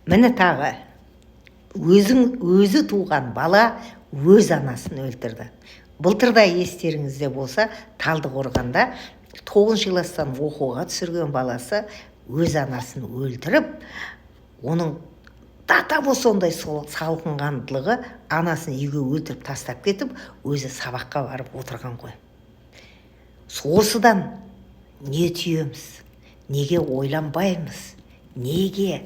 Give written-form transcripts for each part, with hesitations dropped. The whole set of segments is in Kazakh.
Міне тағы өзі туған бала өз анасын өлтірді. Былтырда естеріңізде болса, Талдықорғанда 9 класстан оқуға түсірген баласы өз анасын өлтіріп, оның татабы сондай салқынғандылығы анасын үйге өлтіріп тастап кетіп, өзі сабаққа барып отырған ғой. Осыдан не түйеміз? Неге ойланбаймыз? Неге?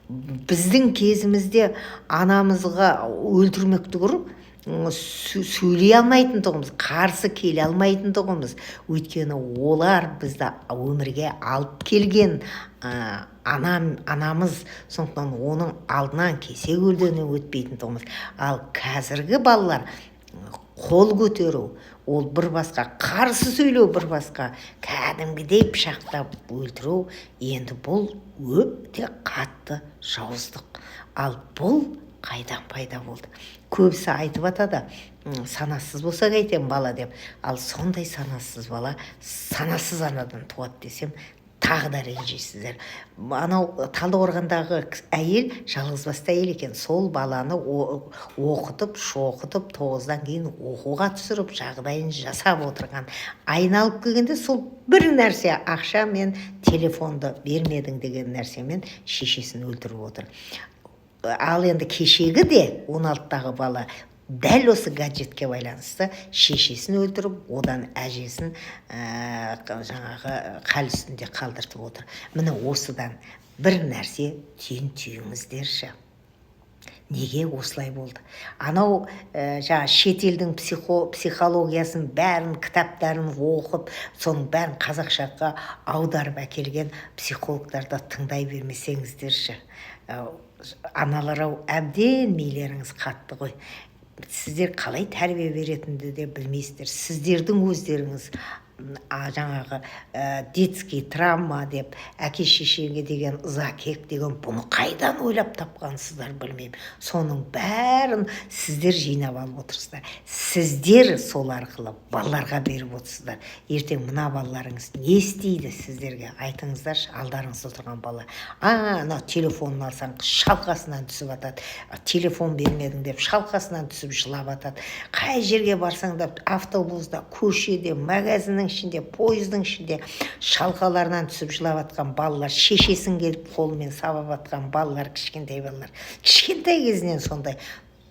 Біздің кезімізде анамызға өлтірмек түгілі сөйлей алмайтындығымыз, қарсы келе алмайтындығымыз. Өйткені олар бізді өмірге алып келген анамыз, сондықтан оның алдынан кесе көлденең өтпейтіндігіміз. Ал қазіргі балалар қол көтеру, ол бір басқа, қарсы сөйлеу бір басқа, кәдімгідей пышақтап өлтіру, енді бұл өте қатты жауыздық. Ал бұл қайдан пайда болды? Көбісі айтып атады, санасыз болса қайтем бала деп. Ал сондай санасыз бала санасыз анадан туады десем, тағы да ренжисіздер. Анау Талдықорғандағы әйел жалғызбасты әйел екен. Сол баланы оқытып, шоқытып, 9-дан кейін оқуға түсіріп, жағдайын жасап отырған. Айналып келгенде сол бір нәрсе, ақша мен телефонды бермедің деген нәрсемен шешесін өлтіріп отыр. Ал енді кешегі де 16-дағы бала дәл осы гаджетке байланысты шешесін өлтіріп, одан әжесін жаңағы қал үстінде қалдыртып отыр. Міне осыдан бір нәрсе түйіңіздерші. Неге осылай болды? Анау жаңа шетелдің психологиясын бәрін, кітаптарын оқып, соның бәрін қазақшаға аударып әкелген психологтарды тыңдай бермесеңіздерші. Аналар-ау, әбден мейлеріңіз қатты ғой. Сіздер қалай тәрбие беретінді де білмейсіздер. Сіздердің өздеріңіз жаңағы детский травма деп, әке шешеге деген ыза кек деген, бұны қайдан ойлап тапқансыздар білмеймін. Соның бәрін сіздер жинап алып отырсыздар. Сіздер сол арқылы балаларға беріп отырсыздар. Ертең мына балаларыңыз не істейді сіздерге? Айтыңыздаршы, алдарыңызда тұрған бала. Ана телефонын алсаң шалқасынан түсіп атады. Телефон бермедің деп шалқасынан түсіп жылап атады. Қай жерге барсаң да, автобуста, көшеде, магазиннің ішінде, пойыздың ішінде шалқаларынан түсіп жылап атқан балалар, шешесін келіп қолымен сабап атқан балалар, кішкентай балалар. Кішкентай кезінен сондай.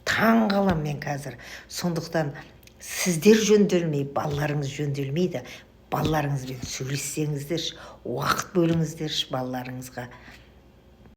Таң қалам мен қазір. Сондықтан сіздер жөнделмей, балаларыңыз жөнделмейді. Балаларыңызбен сөйлессеңіздерші, уақыт бөліңіздерші балаларыңызға.